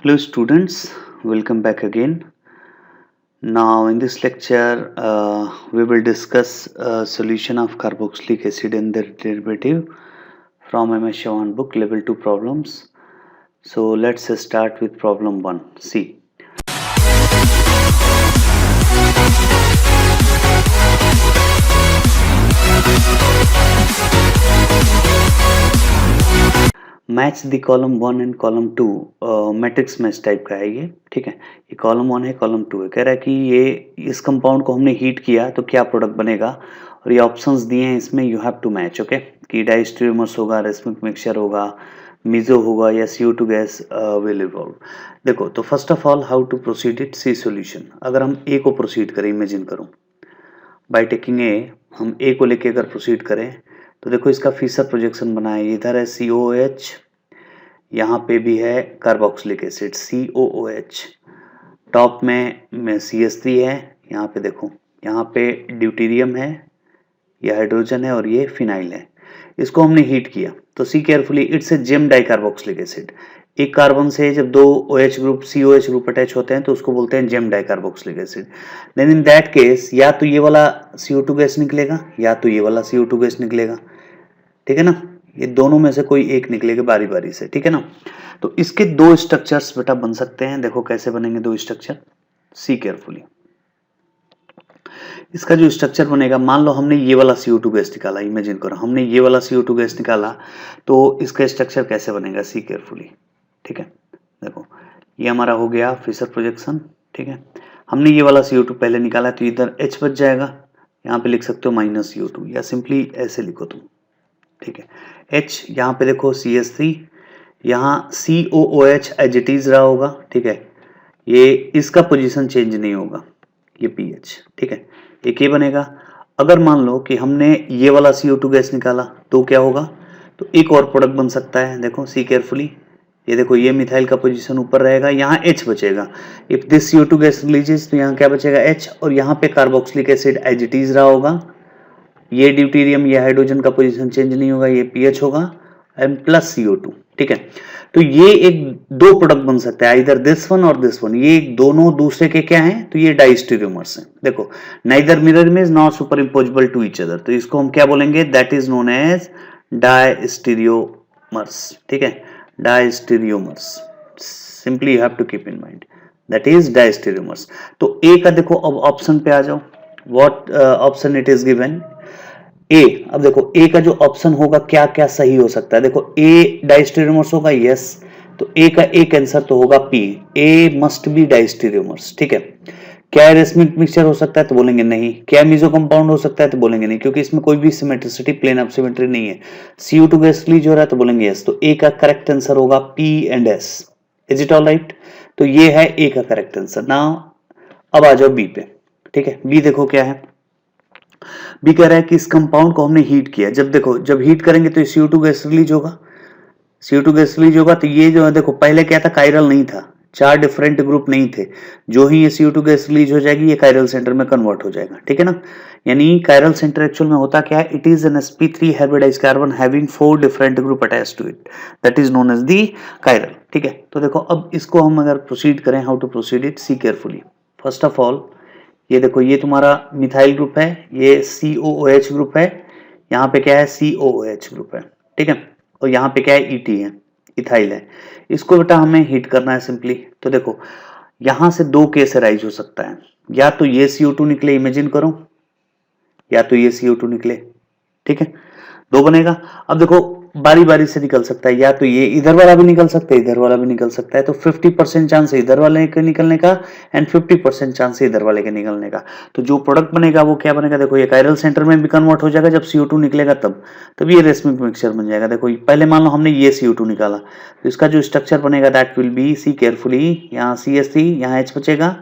Hello students, welcome back again. Now in this lecture we will discuss solution of carboxylic acid and their derivative from MS Shawan book level 2 problems. So let's start with problem 1. See. Match the column 1 and column 2 matrix match type का है ये, ठीक है। ये column 1 है, column 2 है। कह रहा है कि ये इस कंपाउंड को हमने हीट किया तो क्या प्रोडक्ट बनेगा, और ये ऑप्शंस दिए हैं इसमें, you have to match. Okay, कि डाइस्टीरियोमर्स होगा, रेसमिक मिक्सचर होगा, मीजो होगा या CO2 गैस विल इवॉल्व। देखो, तो first of all how to proceed it, see solution. अगर हम ए को प्रोसीड करें, इमेजिन करो बाय टेकिंग ए, हम ए को लेके अगर प्रोसीड करें तो देखो इसका फिशर प्रोजेक्शन बना है। इधर है COOH, यहाँ पे भी है कार्बोक्सिलिक एसिड COOH, टॉप में CH3 है। यहाँ पे देखो, यहाँ पे ड्यूटेरियम है, ये हाइड्रोजन है और ये फिनाइल है। इसको हमने हीट किया तो see carefully, it's a gem dicarboxylic acid. एक कार्बन से जब दो OH group COH group attach होते हैं तो उसको बोलते हैं gem dicarboxylic acid. Then in that case या तो ये वाला CO2 गैस निकलेगा या तो ये वाला CO2 गैस निकलेगा, ठीक है ना। ये दोनों में से कोई एक निकलेगा बारी बारी से, ठीक है ना। तो इसके दो स्ट्रक्चर्स बेटा बन सकते हैं। देखो कैसे बनेंगे दो स्ट्रक्चर, सी केयरफुली। इसका जो स्ट्रक्चर बनेगा, मान लो हमने ये वाला CO2 गैस निकाला, इमेजिन करो हमने ये वाला CO2 गैस निकाला, तो इसका स्ट्रक्चर कैसे बनेगा, सी केयरफुली, ठीक है। देखो ये हमारा हो गया फिशर प्रोजेक्शन, ठीक है। हमने ये वाला CO2 पहले निकाला तो इधर H बच जाएगा, यहाँ पे लिख सकते हो -CO2 या सिंपली ऐसे लिखो तुम, ठीक है। H यहाँ पे देखो CH3, यहाँ COOH एज इट इज रहा होगा, ठीक है। ये इसका पोजीशन चेंज नहीं होगा, ये PH, ठीक है। एक ये बनेगा। अगर मान लो कि हमने ये वाला CO2 गैस निकाला तो क्या होगा, तो एक और प्रोडक्ट बन सकता है। देखो सी केयरफुली, ये देखो ये मिथाइल का पोजीशन ऊपर रहेगा, यहाँ H बचेगा। If this CO2 gas releases तो यहाँ क्या बचेगा H, और यहाँ पे carboxylic acid as it is रहा होगा। ये ड्यूटेरियम, ये हाइड्रोजन का पोजीशन चेंज नहीं होगा, ये PH होगा एंड प्लस CO2, ठीक है। तो ये एक दो प्रोडक्ट बन सकता है, इधर दिस वन और दिस वन। ये दोनों दूसरे के क्या हैं, तो ये डाइस्टीरियोमर्स हैं। देखो neither mirror image not superimposable to each other, तो इसको हम क्या बोलेंगे, that is known as diastereomers, ठीक है। Diastereomers, simply you have to keep in mind that is diastereomers. तो ए का देखो, अब ऑप्शन पे आ जाओ, what option it is given, A. अब देखो ए का जो ऑप्शन होगा क्या क्या सही हो सकता है। देखो ए डाइस्टीरियोमर्स होगा, यस, तो ए का एक आंसर तो होगा पी, ए मस्ट बी डाइस्टीरियोमर्स, ठीक है। क्या रेसमिक मिक्सचर हो सकता है, तो बोलेंगे नहीं। क्या मीजो कंपाउंड हो सकता है, तो बोलेंगे नहीं, क्योंकि इसमें कोई भी सिमेट्रिसिटी, प्लेन ऑफ सिमेट्री नहीं है। CO2 गैस रिलीज हो रहा है तो बोलेंगे यस, तो ए का करेक्ट आंसर होगा P and S। Is it all right, तो ये है ए का करेक्ट आंसर। नाउ अब आ जाओ बी पे, ठीक है। बी देखो क्या है, भी कह रहा है कि इस कंपाउंड को हमने हीट किया। जब देखो, जब हीट करेंगे तो CO2 गैस रिलीज होगा, CO2 गैस रिलीज होगा। तो ये जो है देखो, पहले क्या था, कायरल नहीं था, चार डिफरेंट ग्रुप नहीं थे। जो ही ये CO2 गैस रिलीज हो जाएगी, ये कायरल सेंटर में कन्वर्ट हो जाएगा, ठीक है ना। यानी कायरल सेंटर एक्चुअल में होता क्या है, it is an sp3 hybridized carbon having 4 different group attached to it, that is known as the chiral, ठीक है। तो देखो अब इसको हम अगर प्रोसीड करें, how to proceed it, see carefully. First of all ये देखो, ये तुम्हारा मिथाइल ग्रुप है, ये COOH ग्रुप है, यहाँ पे क्या है, COOH ग्रुप है, ठीक है। और यहाँ पे क्या है, ET है, इथाइल है। इसको बेटा हमें हीट करना है सिंपली। तो देखो यहाँ से दो केस राइज हो सकता है, या तो ये CO2 निकले, इमेजिन करो, या तो ये CO2 निकले, ठीक है, दो बनेगा। अब देखो बारी बारी से निकल सकता है, या तो ये इधर वाला भी निकल सकता है, इधर वाला भी निकल सकता है। तो 50% चांस है इधर वाले के निकलने का एंड 50% चांस है इधर वाले के निकलने का। तो जो प्रोडक्ट बनेगा वो क्या बनेगा, देखो ये कायरल सेंटर में भी कन्वर्ट हो जाएगा जब CO2 निकलेगा, तब ये रेसमिक मिक्सचर बन जाएगा। देखो पहले मान लो हमने ये CO2 निकाला, तो इसका जो स्ट्रक्चर बनेगा that will be, see carefully, यहाँ CH3, यहाँ H बचेगा,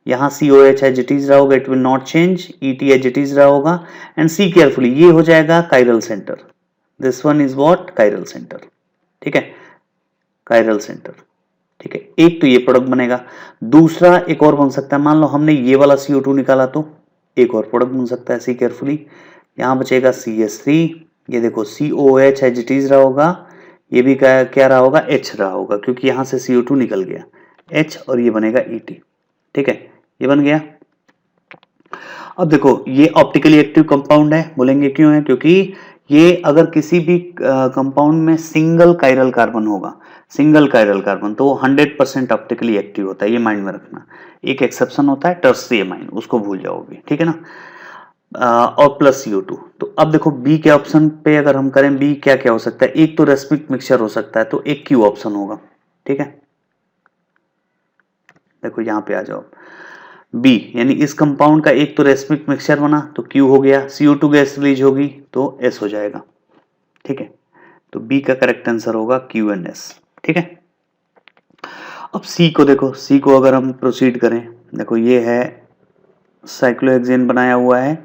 यहाँ COH एज इट इज रहा होगा, it will not change, ET as it is रहा होगा, एंड सी केयरफुली ये हो जाएगा chiral centre. This one is what, chiral centre, ठीक है, कायरल सेंटर, ठीक है। एक तो ये प्रोडक्ट बनेगा। दूसरा एक और बन सकता है, मान लो हमने ये वाला CO2 निकाला तो एक और प्रोडक्ट बन सकता है, सी केयरफुली, यहाँ बचेगा CH3, ये देखो COH एज इट इज रहा होगा, ये भी क्या रहा होगा, H रहा होगा, क्योंकि यहाँ से CO2 निकल गया, H और ये बनेगा ET, ठीक है, ये बन गया। अब देखो ये ऑप्टिकली एक्टिव कंपाउंड है, बोलेंगे क्यों है, क्योंकि ये अगर किसी भी कंपाउंड में सिंगल कायरल कार्बन होगा, सिंगल कायरल कार्बन, तो 100% ऑप्टिकली एक्टिव होता है, ये माइंड में रखना। एक एक्सेप्शन होता है टर्शियरी अमाइन, उसको भूल जाओगे, ठीक है ना, और प्लस CO2। तो अब देखो बी के ऑप्शन पे अगर हम करें, बी क्या क्या हो सकता है, एक तो रेस्पिक मिक्सचर हो सकता है, तो एक क्यू ऑप्शन होगा, ठीक है। देखो यहां पे आ जाओ, बी यानी इस कंपाउंड का एक तो रेस्पिक मिक्सचर बना तो क्यू हो गया, CO2 गैस रिलीज होगी तो एस हो जाएगा, ठीक है। तो बी का करेक्ट आंसर होगा क्यू एंड एस, ठीक है। अब सी को देखो, सी को अगर हम प्रोसीड करें, देखो ये है साइक्लोहेक्सेन बनाया हुआ है।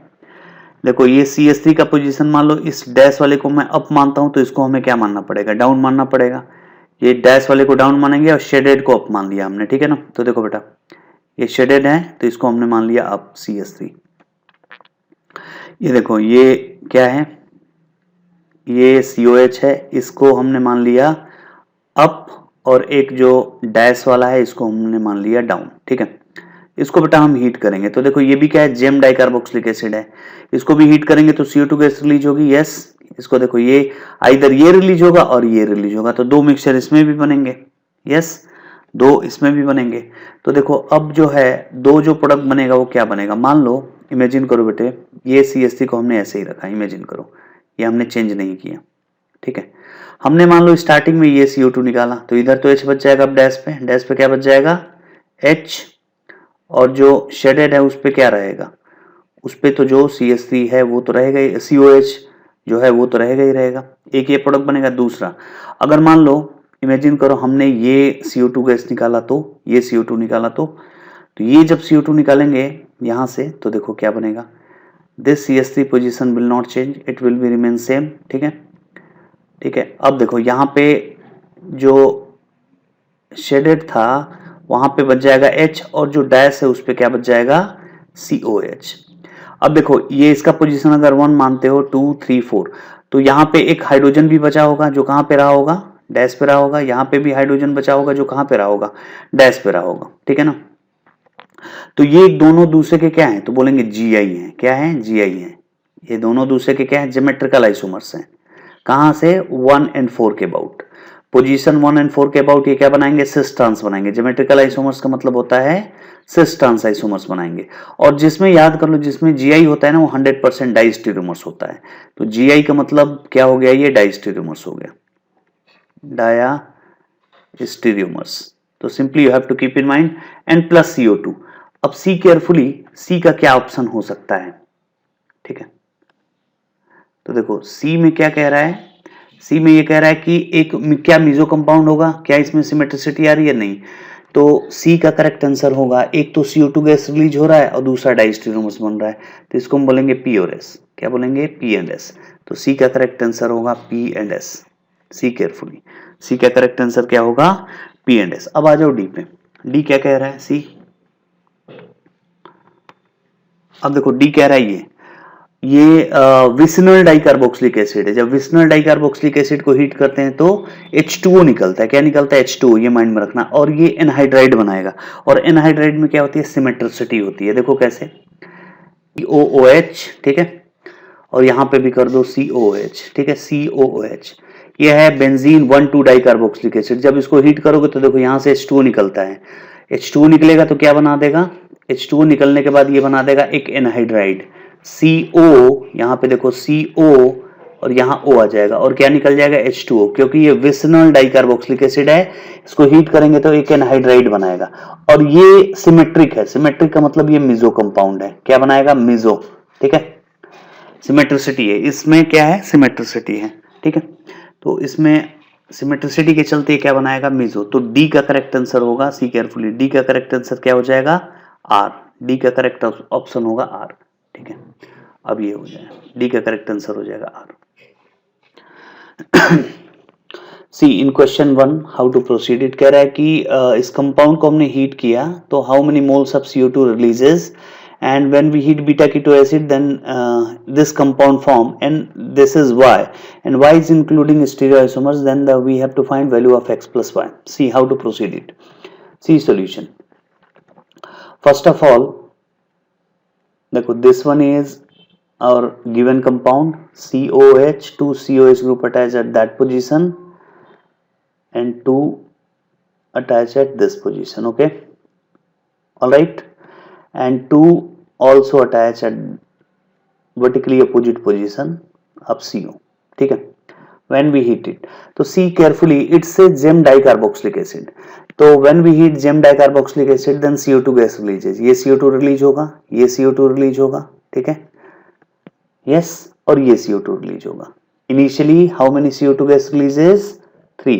देखो ये CH3 का पोजीशन मान लो, इस डैश वाले को मैं अप मानता हूं, तो इसको हमें क्या मानना पड़ेगा, डाउन मानना पड़ेगा। ये डैश वाले को डाउन मानेंगे और शेडेड को अप मान लिया हमने, ठीक है ना। तो देखो बेटा ये शेडेड है तो इसको हमने मान लिया अप, CH3। ये देखो ये क्या है, ये COH है, इसको हमने मान लिया अप, और एक जो डैश वाला है इसको हमने मान लिया डाउन, ठीक है। इसको बेटा हम हीट करेंगे, तो देखो ये भी क्या है, जेम डाइकार्बोक्सिलिक एसिड है, इसको भी हीट करेंगे तो CO2 गैस रिलीज होगी, यस। इसको देखो ये आइदर ये रिलीज होगा और ये रिलीज होगा, तो दो मिक्सचर इसमें भी बनेंगे, यस, दो इसमें भी बनेंगे। तो देखो अब जो है दो जो प्रोडक्ट बनेगा वो क्या बनेगा, मान लो इमेजिन करो बेटे, ये CH3 को हमने ऐसे ही रखा, इमेजिन करो, ये हमने चेंज नहीं किया, ठीक है। हमने मान लो स्टार्टिंग में ये CO2 निकाला, तो इधर तो H बच जाएगा, अब डैश पे क्या बच जाएगा, H, और जो शेडेड है उस पे क्या रहेगा, उस पे तो जो CH3 है वो तो रहेगा ही, COH जो है वो तो रहेगा ही रहेगा, एक ये प्रोडक्ट बनेगा। दूसरा अगर मान लो इमेजिन करो हमने ये CO2 गैस निकाला, तो ये CO2 निकाला, तो ये जब CO2 निकालेंगे यहां से, तो देखो क्या बनेगा, this CH3 position will not change, it will be remain same, ठीक है, ठीक है। अब देखो यहाँ पे जो शेडेड था वहां पे बच जाएगा H, और जो डैश है उस पे क्या बच जाएगा, COH। अब देखो ये इसका पोजीशन अगर 1 मानते हो, 2 3 4, तो यहाँ पे एक हाइड्रोजन भी बचा होगा जो कहां पे रहा होगा, डैश पे रहा होगा, यहाँ पे भी हाइड्रोजन बचा होगा जो कहां पे रहा होगा, डैश पे रहा होगा, ठीक है ना। तो ये दोनों दूसरे के क्या हैं, तो बोलेंगे GI हैं, क्या है, GI हैं। ये दोनों दूसरे के क्या है, ज्योमेट्रिकल आइसोमर्स हैं। कहां से, 1 and 4 के अबाउट, पोजीशन 1 and 4 के अबाउट ये क्या बनाएंगे, सिस ट्रांस बनाएंगे। ज्योमेट्रिकल आइसोमर्स का मतलब होता है सिस ट्रांस आइसोमर्स बनाएंगे। और जिसमें याद कर लो, जिसमें GI होता है ना, वो 100% डाइस्टेरियोमर्स होता है। तो GI का मतलब क्या हो गया, ये डाइस्टेरियोमर्स हो गया, डायस्टेरियोमर्स। तो simply you have to keep in mind, and plus CO2। अब सी केयरफुली, सी का क्या ऑप्शन हो सकता है, ठीक है। तो देखो सी में क्या कह रहा है, सी में ये कह रहा है कि एक क्या मीजो कंपाउंड होगा, क्या इसमें सिमेट्रिसिटी आ रही है, नहीं। तो सी का करेक्ट आंसर होगा, एक तो CO2 गैस रिलीज हो रहा है और दूसरा डाइस्टेरियोमर्स बन रहा है, तो इसको हम बोलेंगे P और S, क्या बोलेंगे, P एंड S। तो सी का करेक्ट आंसर होगा P and S। See carefully, C का करेक्ट आंसर क्या होगा, P एंड S। अब आ जाओ डी पे, डी क्या कह रहा है, सी। अब देखो डी कह रहा है ये विसिनल डाइकार्बोक्सिलिक एसिड है। जब विसिनल डाइकार्बोक्सिलिक एसिड को हीट करते हैं तो H2O निकलता है, क्या निकलता है, H2O, ये माइंड में रखना। और ये एनहाइड्राइड बनाएगा, और एनहाइड्राइड में क्या होती है, सिमेट्रिसिटी होती है। देखो कैसे, OOH, ठीक है, और यहां पे भी कर दो COOH, ठीक है, COOH। ये है बेंजीन 1,2 डाइकार्बोक्सिलिक एसिड। जब इसको हीट करोगे तो देखो यहां से H2O निकलता है, H2O निकलेगा तो क्या बना देगा, H2O निकलने के बाद ये बना देगा एक एनहाइड्राइड, CO, यहाँ पे देखो CO, और यहाँ O आ जाएगा, और क्या निकल जाएगा, H2O, क्योंकि ये विसिनल डाइकार्बोक्सिलिक एसिड है। इसको हीट करेंगे तो एक एनहाइड्राइड बनाएगा, और ये सिमेट्रिक है। सिमेट्रिक का मतलब ये मिजो कंपाउंड है, क्या बनाएगा, मिजो, ठीक है, सिमेट्रिसिटी है इसमें, क्या है, सिमेट्रिसिटी है, ठीक है। तो इसमें सिमेट्रिसिटी के चलते क्या बनाएगा, मिजो। तो डी का करेक्ट आंसर होगा, सी केयरफुली, डी का करेक्ट आंसर क्या हो जाएगा, आर। डी का करेक्ट ऑप्शन होगा आर, ठीक है। अब ये हो जाएगा, डी का करेक्ट आंसर हो जाएगा R. See in question 1 how to proceed, it कह रहा है कि इस कंपाउंड को हमने हीट किया तो how many moles of CO2 releases, and when we heat beta keto acid then this compound form, and this is y, and y is including stereoisomers, then we have to find value of x plus y. See how to proceed it. See solution. First of all देखो, this one is our given compound COH, two COH group attached at that position and two attached at this position, okay, all right, and two also attached at vertically opposite position of CO, ठीक है। when we heat it, तो see carefully, it says gem dicarboxylic acid, तो when we heat gem dicarboxylic acid then CO2 gas releases, ये CO2 release होगा, ये CO2 release होगा, ठीक है, यस और ये CO2 रिलीज होगा। Initially how many CO2 gas releases 3।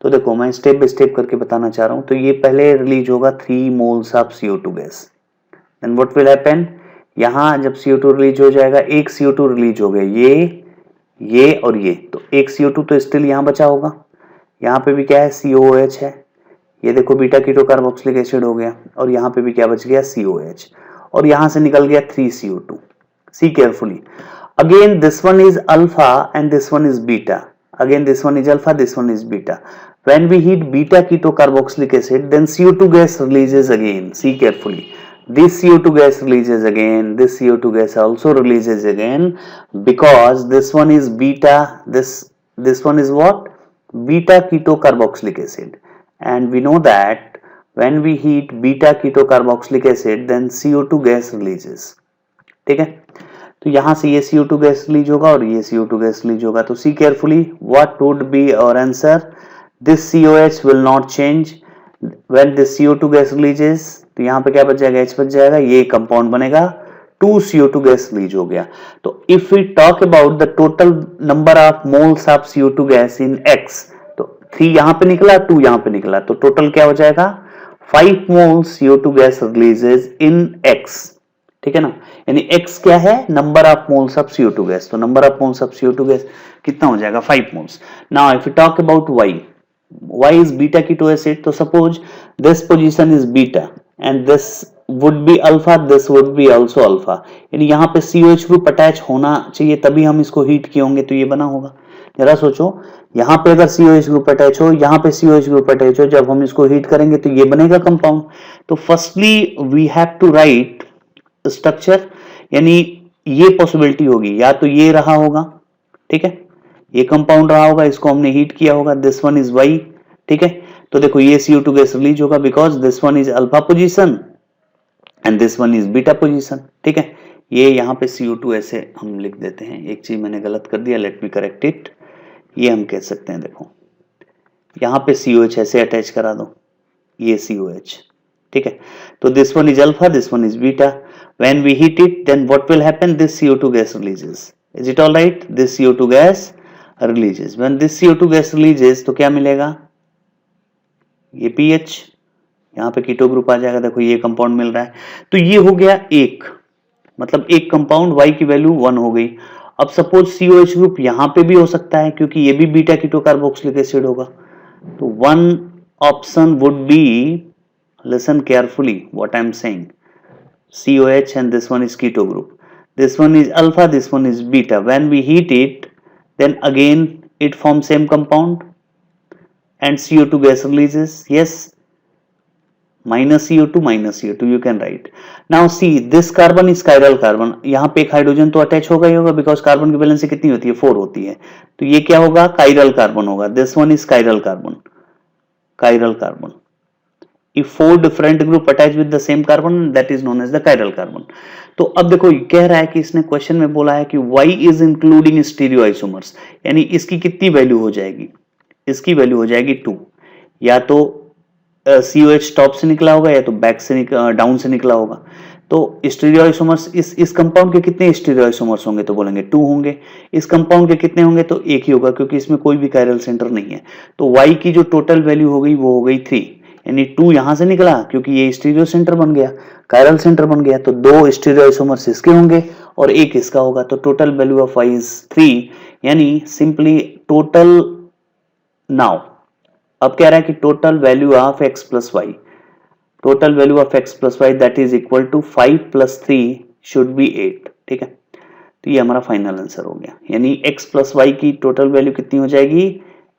तो देखो मैं स्टेप बाय स्टेप करके बताना चाह रहा हूं। तो ये पहले रिलीज होगा 3 moles of CO2 gas, then what will happen, यहां जब CO2 रिलीज हो जाएगा, एक CO2 रिलीज हो गया, ये और ये, तो एक CO2 तो स्टिल यहां बचा होगा। यहां पे भी क्या है, COOH है, ये देखो बीटा कीटो कार्बोक्सिलिक एसिड हो गया, और यहां पे भी क्या बच गया, COH, और यहां से निकल गया 3 CO2। See carefully. Again, this one is alpha and this one is beta. Again, this one is alpha, this one is beta. When we heat beta keto carboxylic acid, then CO2 gas releases again. See carefully. This CO2 gas releases again. This CO2 gas also releases again, because this one is beta. This one is what? Beta keto carboxylic acid. And we know that when we heat beta keto carboxylic acid, then CO2 gas releases. ठीक है, तो यहां से ये CO2 gas release होगा और ये CO2 gas release होगा। तो see carefully, what would be our answer, this COH will not change when this CO2 gas releases, तो यहां पे क्या बच जाएगा, H बच जाएगा, ये कंपाउंड बनेगा, 2 CO2 गैस रिलीज हो गया। तो if we talk about the total number of moles of CO2 gas in X, तो 3 यहां पे निकला, 2 यहां पे निकला, तो टोटल क्या हो जाएगा, 5 moles CO2 gas releases in X, ठीक है ना। यानी X क्या है, number of moles of CO2 gas, तो number of moles of CO2 gas कितना हो जाएगा, 5 moles. Now if you talk about Y is beta keto acid, तो suppose this position is beta and this would be alpha, this would be also alpha, यानी यहाँ पे COH group attach होना चाहिए, तभी हम इसको हीट किए होंगे तो ये बना होगा। जरा सोचो, यहाँ पे अगर COH ग्रुप अटैच हो, यहाँ पे COH ग्रुप अटैच हो, जब हम इसको हीट करेंगे तो ये बनेगा कंपाउंड। तो firstly we have to write structure, यानी ये पॉसिबिलिटी होगी, या तो ये रहा होगा, ठीक है, ये कंपाउंड रहा होगा, इसको हमने हीट किया होगा, दिस वन इज Y, ठीक है। तो देखो ये CO2 गैस रिलीज होगा, because this one is alpha position and this one is beta position, ठीक है। ये यहाँ पे CO2 ऐसे हम लिख देते हैं, एक चीज मैंने गलत कर दिया, लेट मी करेक्ट इट। ये हम कह सकते हैं, देखो यहाँ पे COH ऐसे अटैच करा दो, ये COH, ठीक है। तो this one is alpha, this one is beta, when we heat it then what will happen, this CO2 gas releases, is it all right, this CO2 gas releases, when this CO2 gas releases तो क्या मिलेगा, ये pH, यहाँ पे keto group आ जाएगा, देखो ये compound मिल रहा है। तो ये हो गया एक, मतलब एक कंपाउंड, Y की वैल्यू 1 हो गई। अब सपोज COH ग्रुप यहाँ पे भी हो सकता है, क्योंकि ये भी बीटा कीटो कार्बोक्सिलिक एसिड होगा। तो one option would be, listen carefully what I am saying, COH and this one is keto group, this one is alpha, this one is beta. When we heat it, then again it forms same compound and CO2 gas releases, yes, minus CO2 you can write. Now see, this carbon is chiral carbon, यहाँ पे एक hydrogen तो attach होगा ही होगा, because carbon की valency कितनी होती है, 4 होती है, तो ये क्या होगा, chiral कार्बन होगा, this one is chiral carbon. If 4 different group attach with the same carbon, that is known as the chiral carbon. तो अब देखो कह रहा है कि इसने क्वेश्चन में बोला है कि Y is including stereoisomers, यानी इसकी कितनी वैल्यू हो जाएगी, इसकी वैल्यू हो जाएगी 2, या तो COH टॉप से निकला होगा या तो बैक से डाउन से निकला होगा। तो स्टीरियोआइसोमर्स, इस कंपाउंड के कितने स्टीरियोआइसोमर्स होंगे, तो बोलेंगे 2 होंगे। इस कंपाउंड के कितने होंगे, तो एक ही होगा, क्योंकि इसमें कोई भी कायरल सेंटर नहीं है। तो Y की जो टोटल वैल्यू हो गई वो हो गई 3, यानी 2 यहां से निकला क्योंकि ये स्टीरियो सेंटर बन गया, कायरल सेंटर बन गया, तो 2 स्टीरियोआइसोमर्स इसके होंगे और एक इसका होगा, तो total value of Y is 3, यानी सिंपली टोटल। नाउ अब कह रहा है कि total value of x plus Y, total value of x plus Y that is equal to 5 plus 3 should be 8, ठीक है। तो ये हमारा फाइनल आंसर हो गया, यानी x प्लस वाई की टोटल वैल्यू कितनी हो जाएगी,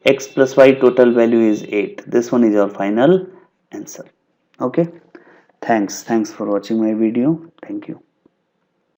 x plus y total value is 8. This one is your final answer. Okay, thanks for watching my video. Thank you.